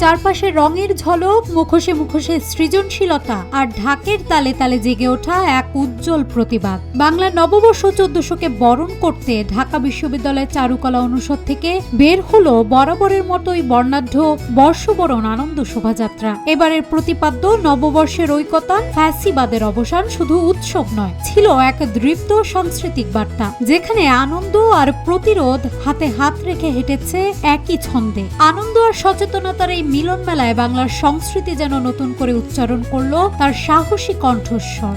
চারপাশে রঙের ঝলক, মুখোশে মুখোশে সৃজনশীলতা আর ঢাকের তালে তালে জেগে ওঠা এক উজ্জ্বল প্রতিবাদ। বাংলা নববর্ষ 1400-কে বরণ করতে ঢাকা বিশ্ববিদ্যালয়ের চারুকলা অনুষদ থেকে বের হলো বরাবরের মতোই বর্ণাঢ্য বর্ষবরণ আনন্দ শোভাযাত্রা। এবারের প্রতিপাদ্য নববর্ষের ঐকতান, ফ্যাসিবাদের অবসান শুধু উৎসব নয়, ছিল এক দৃপ্ত সাংস্কৃতিক বার্তা, যেখানে আনন্দ আর প্রতিরোধ হাতে হাত রেখে হেঁটেছে একই ছন্দে। আনন্দ আর সচেতনতার এই মিলন মেলায় বাংলার সংস্কৃতি যেন নতুন করে উচ্চারণ করল তার সাহসী কণ্ঠস্বর।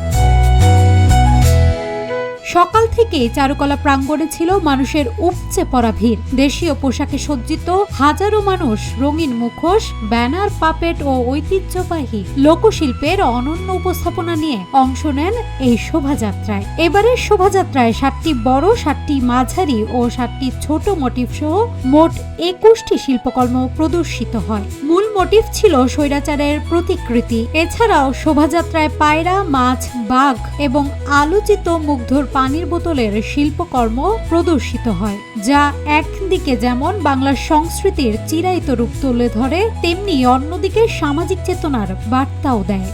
সকাল থেকে চারুকলা প্রাঙ্গণে ছিল মানুষের উপচে পড়া ভিড়। দেশীয় পোশাকে সজ্জিত হাজারো মানুষ রঙিন মুখোশ, ব্যানার, পাপেট ও ঐতিহ্যবাহী লোকশিল্পের অনন্য উপস্থাপনা নিয়ে অংশ নেন এই শোভাযাত্রায়। এবারের শোভাযাত্রায় 7টি বড়, 7টি মাঝারি ও 7টি ছোট মোটিভ সহ মোট 21টি শিল্পকর্ম প্রদর্শিত হয়। মূল মোটিভ ছিল স্বৈরাচারের প্রতিকৃতি। এছাড়াও শোভাযাত্রায় পায়রা, মাছ, বাঘ এবং আলোচিত মুগ্ধর পানির বোতলের শিল্পকর্ম প্রদর্শিত হয়, যা একদিকে যেমন বাংলার সংস্কৃতির চিরায়ত রূপ তুলে ধরে, তেমনি অন্যদিকে সামাজিক চেতনার বার্তাও দেয়।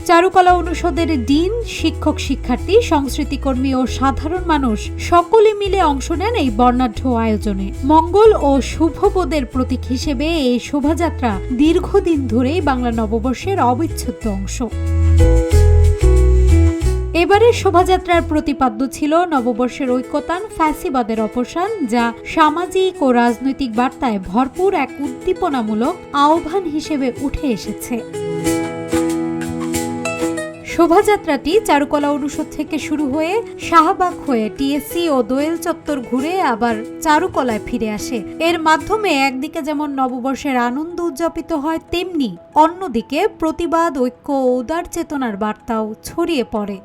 চারুকলা অনুষদের ডিন, শিক্ষক, শিক্ষার্থী, সংস্কৃতিকর্মী ও সাধারণ মানুষ সকলে মিলে অংশ নেন এই বর্ণাঢ্য আয়োজনে। মঙ্গল ও শুভবোধের প্রতীক হিসেবে এই শোভাযাত্রা দীর্ঘদিন ধরেই বাংলা নববর্ষের অবিচ্ছেদ্য অংশ। এবারের শোভাযাত্রার প্রতিপাদ্য ছিল নববর্ষের ঐকতান, ফ্যাসিবাদের অবসান, যা সামাজিক ও রাজনৈতিক বার্তায় ভরপুর এক উদ্দীপনামূলক আহ্বান হিসেবে উঠে এসেছে। শোভাযাত্রাটি চারুকলা অনুষদ থেকে শুরু হয়ে শাহবাগ হয়ে টিএসসি ও দোয়েল চত্বর ঘুরে আবার চারুকলায় ফিরে আসে। এর মাধ্যমে একদিকে যেমন নববর্ষের আনন্দ উদযাপিত হয়, তেমনি অন্যদিকে প্রতিবাদ, ঐক্য ও উদার চেতনার বার্তাও ছড়িয়ে পড়ে।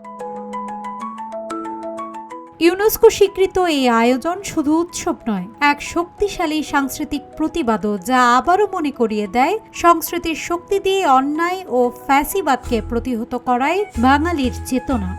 ইউনেস্কো স্বীকৃত এই আয়োজন শুধু উৎসব নয়, এক শক্তিশালী সাংস্কৃতিক প্রতিবাদও, যা আবারও মনে করিয়ে দেয় সংস্কৃতির শক্তি দিয়ে অন্যায় ও ফ্যাসিবাদকে প্রতিহত করাই বাঙালির চেতনা।